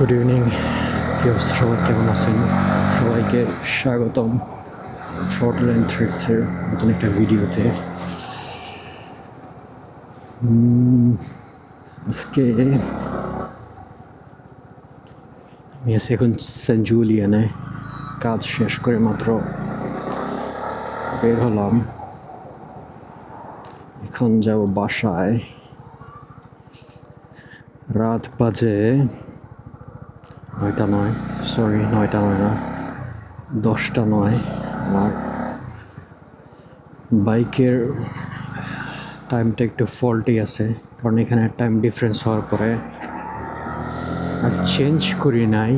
Good evening. কি অবস্থা সবাই, কেমন আছেন? সবাইকে স্বাগতম শর্ট লেন্থ ট্রিক্সের নতুন একটা ভিডিওতে। আজকে আমি আছি এখন সেন্ট জুলিয়ানে, কাজ শেষ করে মাত্র বের হলাম। এখন যাব বাসায়। রাত বাজে 9টা নয়, সরি 9টা নয় না, 10টা নয়। আর বাইকের টাইমটা একটু ফল্টি আছে, কারণ এখানে টাইম ডিফারেন্স হওয়ার পরে আর চেঞ্জ করি নাই,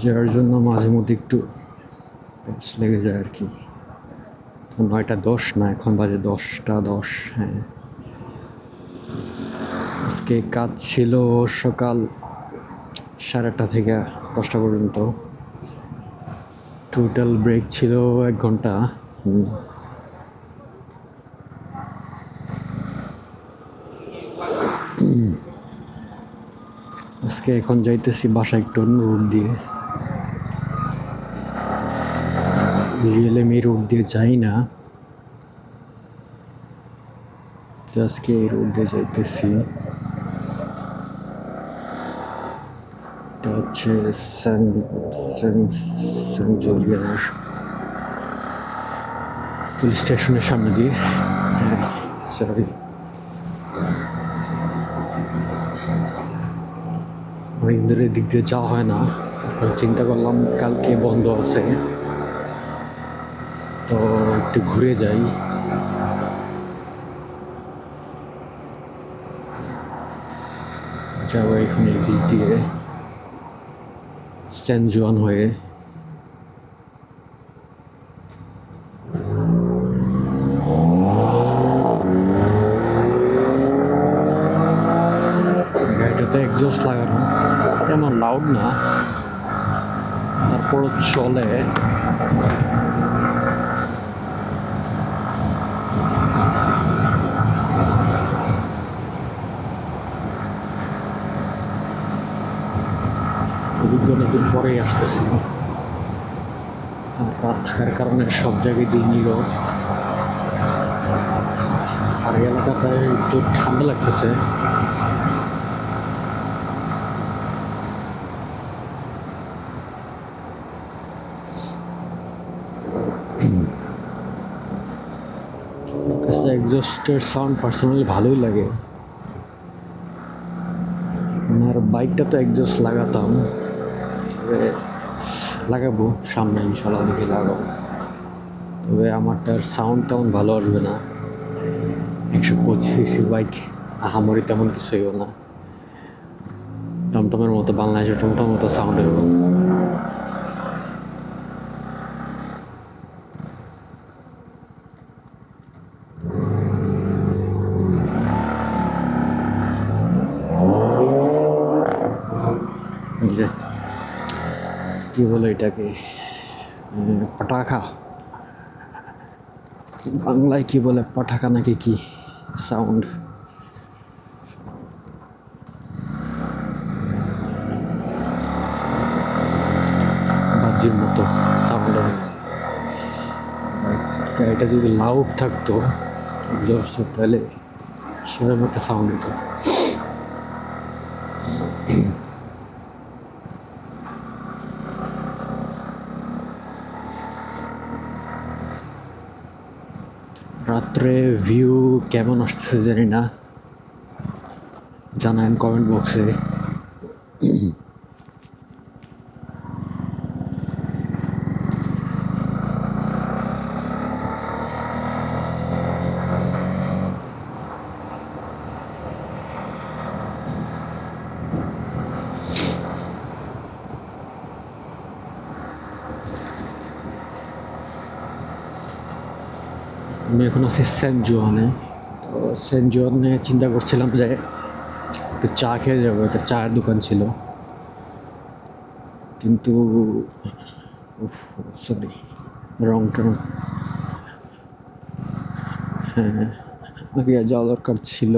যার জন্য মাঝে মধ্যে একটু প্যাচ লেগে যায় আর কি। 9টা 10 না, এখন বাজে 10টা 10। হ্যাঁ, আজকে কাজ ছিল সকাল 8:30 থেকে 10টা পর্যন্ত। টোটাল ব্রেক ছিল 1 ঘন্টা। আজকে এখন যাইতেছি বাসায় একটু অন্য রুট দিয়ে। ইউজুয়ালি আমি এই রুট দিয়ে যাই না, আজকে এই রুট দিয়ে যাইতেছি। এটা হচ্ছে সেন্ট জুলিয়ানের পুলিশ স্টেশনের সামনে দিয়ে। হ্যাঁ, সরি, অনেকদিন ধরে এদিক দিয়ে যাওয়া হয় না। চিন্তা করলাম কালকে বন্ধ আছে, তো একটু ঘুরে যাই। যাবো এখন এই দিক দিয়ে সেন্ট জোয়ান হয়ে। গাড়িটাতে এক্সস্ট লাগানো, তেমন লাউড না, তারপরও চলে। অনেকদিন পরেই আসতেছি, আর রাত থাকার কারণে সব জায়গায় দিয়ে নিল। আর এই এলাকাটায় একটু ঠান্ডা লাগতেছে। এক্সস্টের সাউন্ড পার্সোনালি ভালোই লাগে। আর বাইকটা তো এক্সস্ট লাগাতাম, তবে লাগাবো সামনে ইনশাল্লাহ, দেখে লাগাবো। তবে আমারটার সাউন্ড তেমন ভালো আসবে না। 125cc বাইক, আহামরি তেমন কিছুইও না। টমটমের মতো, বাংলাদেশের টমটমের মতো সাউন্ড এরকম। কি বলে এটাকে, পাটাখা, বাংলায় কি বলে, পাঠাকা নাকি কি সাউন্ড। বাজির মতো সাউন্ড। গাড়িটা যদি লাউড থাকতো এক্সস্ট, তাহলে সেরকম একটা সাউন্ড হতো। রাত্রে ভিউ কেমন আসতেছে জানি না, জানান কমেন্ট বক্সে। আমি এখন আছি সেন্ট জোয়ানে। তো সেন্ট জোয়ানে চিন্তা করছিলাম যে একটু চা খেয়ে যাবো, একটা চায়ের দোকান ছিল, কিন্তু সরি, রং টার্ন। হ্যাঁ, আগে যাওয়া দরকার ছিল।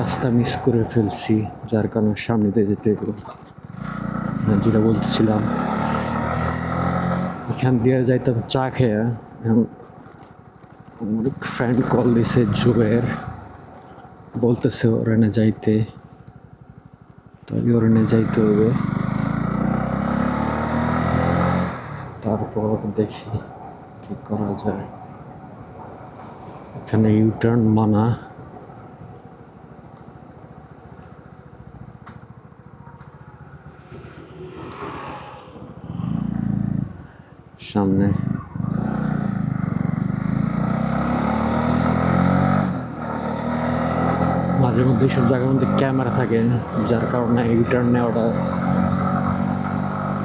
রাস্তা মিস করে ফেলছি, যার কারণে সামনেতে যেতে হলো। যেটা বলতেছিলাম, এখান দিয়ে যাইতাম চা খেয়ে। এখন আমার ফ্রেন্ড কল দিছে জুবের, বলতেছে ওরানে যাইতে, তো ওরানে যাইতে হবে। তারপর দেখি কি করা যায়। এখানে ইউটার্ন মানা। সামনে মাঝে মধ্যে এইসব জায়গার মধ্যে ক্যামেরা থাকে, যার কারণে ইউটার্ন নেওয়াটা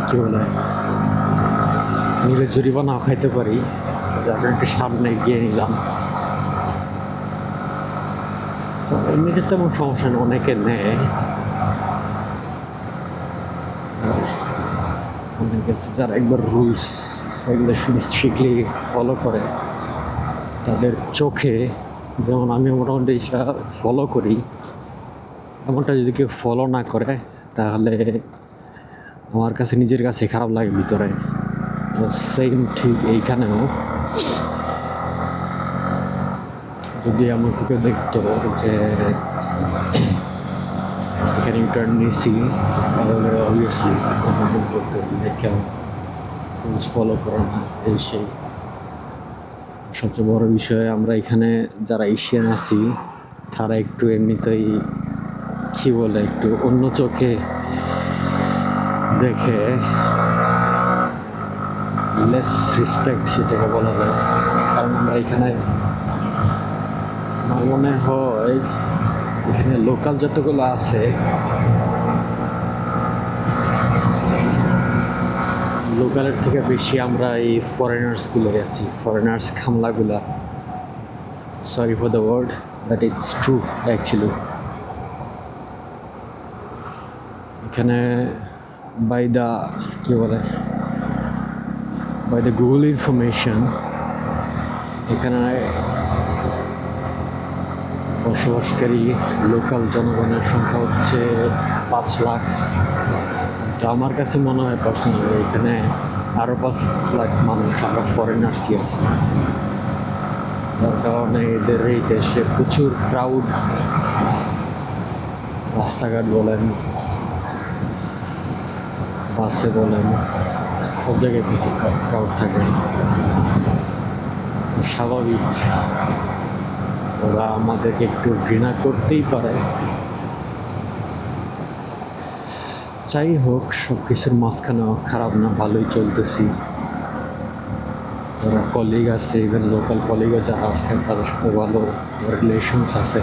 কি বলে নিলে জরিমানাও খাইতে পারি, যার কারণে একটু সামনে গিয়ে নিলাম। তো এমনিতে তেমন সমস্যা নেই, অনেকে নেয়। অনেকে যারা একবার রুলস রেগুলেশন স্ট্রিক্টলি ফলো করে, তাদের চোখে, যেমন আমি মোটামুটি সেটা ফলো করি, এমনটা যদি কেউ ফলো না করে তাহলে আমার কাছে নিজের কাছে খারাপ লাগে ভিতরে। তো সেম ঠিক এইখানেও যদি এমন কেউ দেখতো যে এখানে ইউটার্ন নিয়েছি, তাহলে অবভিয়াসলি করতে কেউ রুলস ফলো করে না, এই সেই। সবচেয়ে বড় বিষয়, আমরা এখানে যারা এশিয়ান আছি তারা একটু এমনিতেই কি বলে একটু অন্য চোখে দেখে, লেস রেসপেক্ট সেটাকে বলা যায়। কারণ আমরা এখানে, আমার মনে হয় এখানে লোকাল যতগুলো আছে, লোকালের থেকে বেশি আমরা এই ফরেনার্সগুলোই আছি, ফরেনার্স খামলাগুলা। Sorry for the word, but it's true actually. এখানে বাই দ্য কি বলে বাই দ্য গুগল ইনফরমেশন, এখানে বসবাসকারী লোকাল জনগণের সংখ্যা হচ্ছে 5 লাখ। তো আমার কাছে মনে হয় পার্সোনালি এখানে আরও 5 লাখ মানুষ আমরা ফরেনার্সই আছি, যার কারণে এদের এই দেশে প্রচুর ক্রাউড। রাস্তাঘাট বলেন, বাসে বলেন, সব জায়গায় প্রচুর ক্রাউড থাকে। স্বাভাবিক ওরা আমাদেরকে একটু ঘৃণা করতেই পারে। যাই হোক, সব কিছুর মাঝখানেও খারাপ না, ভালোই চলতেছি। যারা কলিগ আছে, ইভেন লোকাল কলিগও যারা আছেন, তাদের সাথে ভালো রিলেশনস আছে।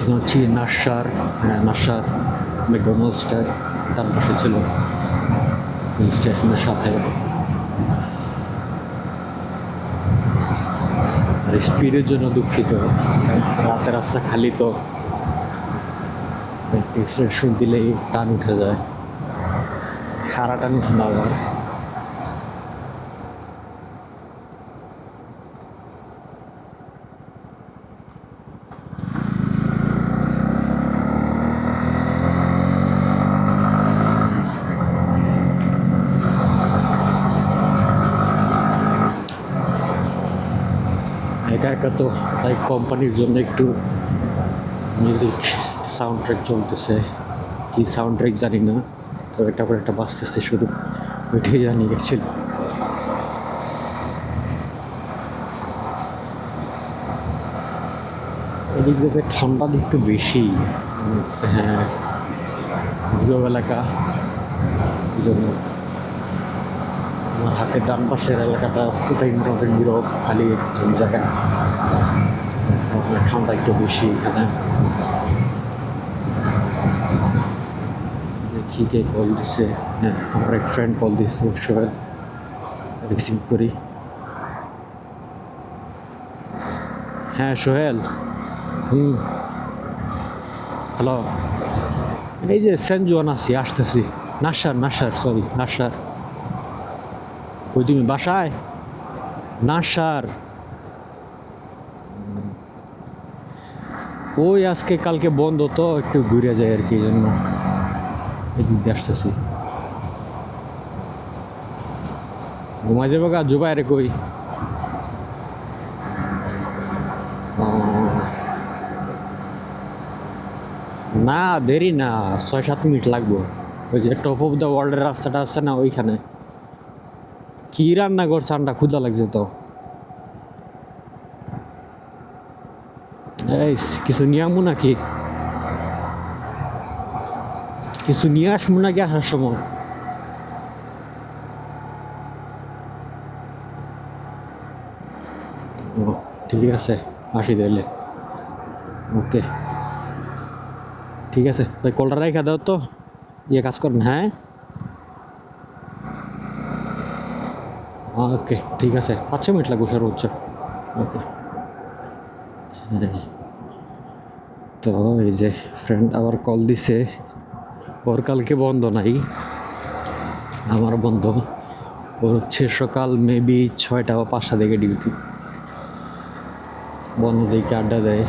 হচ্ছে নাসার, নাসার ম্যাকডোনাল্ডসটা তার পাশে ছিল, ফিল স্টেশনের সাথে। আর স্পিডের জন্য দুঃখিত, রাতে রাস্তা খালি, তো এক্সিলেশন দিলেই টান উঠে যায়, খাড়া টান উঠে না আবার। একা একা তো, তাই কোম্পানির জন্য একটু মিউজিক সাউন্ড ট্র্যাক চলতেছে, কি সাউন্ড ট্র্যাক জানি না, তো একটা পর একটা বাজতেছে, শুধু ওইটাই জানি গেছিল। এদিক থেকে ঠান্ডা একটু বেশি মনে হচ্ছে, হ্যাঁ নীরব এলাকা, এই জন্য আমার হাতের ডান পাশের এলাকাটা কোথায় মোটামুটি নীরব, খালি একজন জায়গা। ঠান্ডা একটু বেশি এখানে। দেখি কে কল দিচ্ছে, হ্যাঁ আমার এক ফ্রেন্ড কল দিচ্ছে, সোহেল, রিসিভ করি। হ্যাঁ সোহেল, হ্যালো, এই যে সেন্ট জোয়ান আছি, আসতেছি। নাসার সরি, নাসার। কই তুমি, বাসায়? নাসার ওই আজকে কালকে বন্ধ তো একটু ঘুরে যায় আর কি, এই জন্য এদিক দিয়ে আসতেছি। ঘুমাই যাবো গা জুবাই রে কই? না দেরি না, 6-7 মিনিট লাগবো। ওই যে টপ অফ দ্য ওয়ার্ল্ডের রাস্তাটা আছে না, ওইখানে। কি রান্না করছে? আন্ডা ক্ষুধা লাগছে তো। এই কিছু নিয়ে আমু নাকি? কিছু নিয়ে আসবো নাকি আসার সময়? ও, ঠিক আছে, আসি তাহলে। ওকে, ঠিক আছে ভাই, কলটা রেখে দাও তো। ইয়ে কাজ করেন, হ্যাঁ। ওকে ঠিক আছে, 5-6 মিনিট লাগবে সর্বোচ্চ। ওকে। হ্যাঁ, তো এই যে ফ্রেন্ড আবার কল দিছে, ওর কালকে বন্ধ নাই, আমার বন্ধ। ওর হচ্ছে সকাল মেবি 6টা বা 5টা থেকে ডিউটি। বন্ধ দিকে আড্ডা দেয়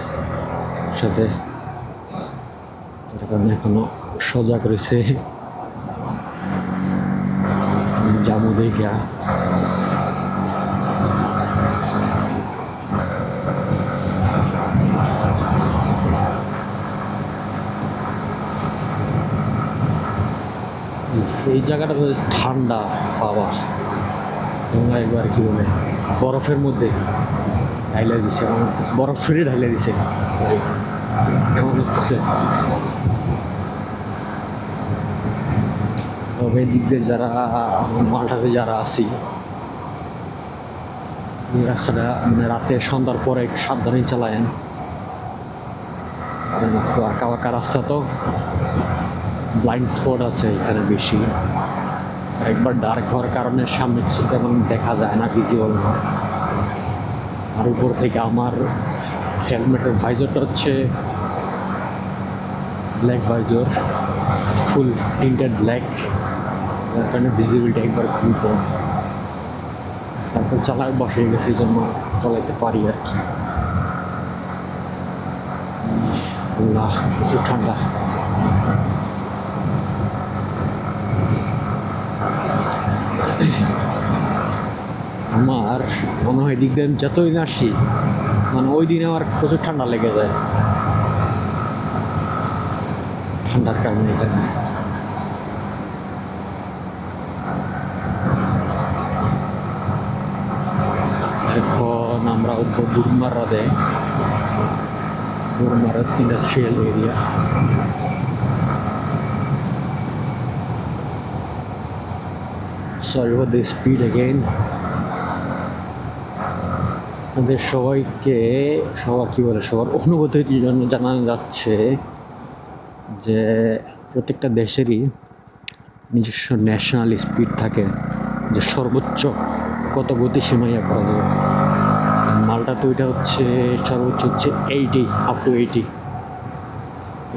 সাথে, তার কারণে এখনো সজাগ রয়েছে জামু দেখা। এই জায়গাটা তো ঠান্ডা বাবা, তোমরা একবার কি বলে বরফের মধ্যে ঢাইলে দিছে, বরফ ছড়িয়ে ঢাইলে দিছে। কেমন হচ্ছে? তবে দিক দিয়ে যারা মালটাতে যারা আছি, এই রাস্তাটা মানে রাতে সন্ধ্যার পরে একটু সাবধানে চালায়েন, কারণ একটু আঁকা বাঁকা রাস্তা তো, ব্লাইন্ড স্পট আছে এখানে বেশি। একবার ডার্ক হওয়ার কারণে সামনে কিছু তেমন দেখা যায় না, ভিজিবল না। আর উপর থেকে আমার হেলমেটের ভাইজরটা হচ্ছে ব্ল্যাক ভাইজর, ফুল টিন্টেড ব্ল্যাক, যার কারণে ভিজিবিলিটি একবার খুবই কম। তারপর চালায় বসে গেছে, এই জন্য চালাইতে পারি আর কি। আল্লাহ, প্রচুর ঠান্ডা। আমার মনে হয় দিক দিয়ে আমি যতই না আসি, মানে ওই দিনে আমার প্রচুর ঠান্ডা লেগে যায়, ঠান্ডার কারণে এখানে। এখন আমরা উঠবো বুরমারাতে, বুরমারাত industrial area. Sorry for the speed again. আমাদের সবাইকে, সবার কী বলে, সবার অনুভূতির জন্য জানানো যাচ্ছে যে প্রত্যেকটা দেশেরই নিজস্ব ন্যাশনাল স্পিড থাকে, যে সর্বোচ্চ কত গতি সীমাইয়া করা যাবে। মালটা তো এটা হচ্ছে সর্বোচ্চ হচ্ছে 80, আপ টু 80,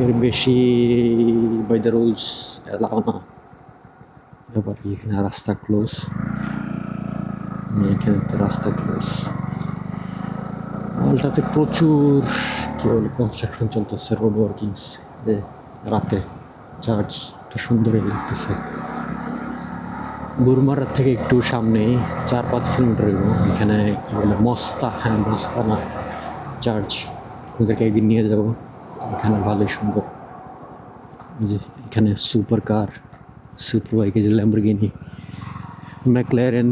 এর বেশি বাই দ্য রুলস এলাও না। ব্যাপার কি, এখানে রাস্তা ক্লোজ, এখানে তো রাস্তা ক্লোজ। মালটাতে প্রচুর কি বলে কনস্ট্রাকশন চলতেছে, রোড ওয়ার্কিংস। যে রাতে চার্চটা সুন্দরই লাগতেছে। বুরমারার থেকে একটু সামনে 4-5 কিলোমিটার এখানে কি বলে মস্তা, হ্যাঁ মস্তা না চার্চ, ওদেরকে একদিন নিয়ে যাব। এখানে ভালোই সুন্দর। যে এখানে সুপার কার, সুপার বাইক, যে ল্যাম্বরগিনি, ম্যাকলারেন,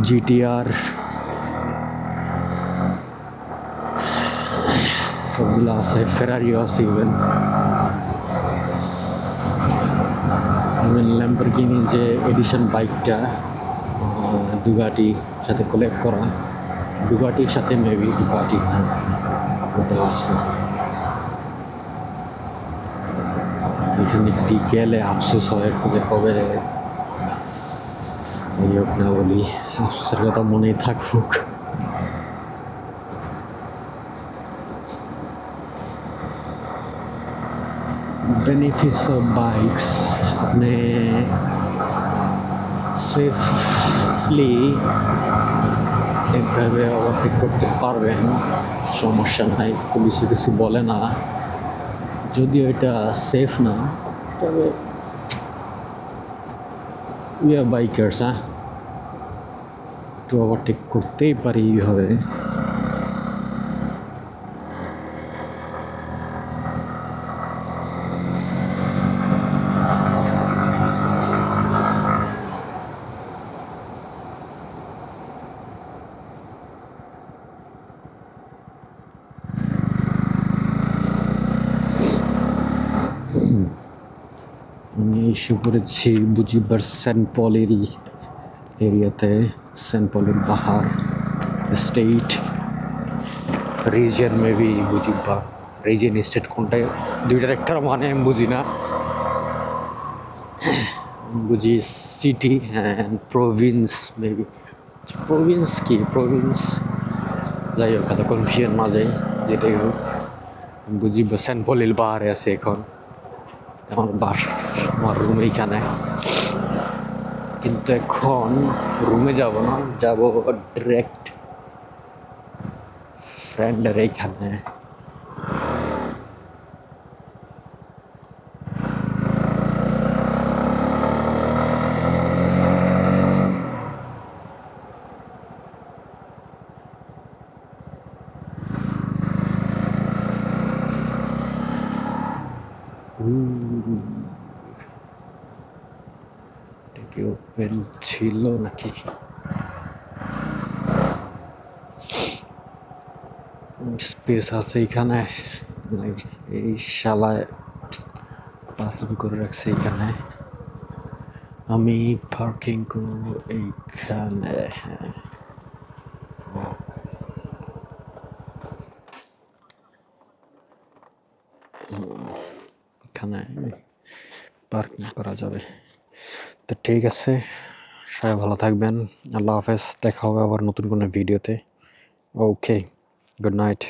জিটিআর, সবগুলো আছে, ফেরারিও আছে, ইভেন ল্যাম্বরগিনি যে এডিশন বাইকটা ডুগাটির সাথে কোল্যাব করা, ডুগাটির সাথে মেবি ডুগাটি, হ্যাঁ ওটাও আছে। এখানে একটি গেলে আফসোস হয়, কবে কবে যাই হোক না বলি, আফসোসের কথা মনেই থাকুক। बेनिफिट्स ऑफ बाइक्स, अपने सेफली এভাবে ওভারটেক করতে পারবেন, সমস্যা নাই, পুলিশে কিছু বলে না। যদিও এটা সেফ না, তবে উই আর বাইকার্স, হ্যাঁ, একটু ওভারটেক করতেই পারি এইভাবে। আমি এসে পড়েছি বুজিবার সেন্ট পলের এরিয়াতে, সেন্ট পলের পাহাড় স্টেট রিজন, মেবি বুজিবা রিজন স্টেট কোনটায়, দুইটার একটা মানে আমি বুঝি না, বুঝি city and province, maybe province কি প্রভিন্স, যাই হোক এত কনফিউশন মাঝে, যেটাই হোক বুঝি সেন্ট পলিল পাহাড়ে আছে এখন। আমার রুম এইখানে, কিন্তু এখন রুমে যাব না, যাব ডিরেক্ট ফ্রেন্ডের এইখানে। এটা কি ওপেন ছিল নাকি? স্পেস আছে এখানে, এই শালায় পার্কিং করে রাখছে এখানে। আমি পার্কিং করবো এইখানে, হ্যাঁ। এখানে পার্কিং করা যাবে। তো ঠিক আছে, সবাই ভালো থাকবেন, আল্লাহ হাফেজ, দেখা হবে আবার নতুন কোনো ভিডিওতে। ওকে, গুড নাইট।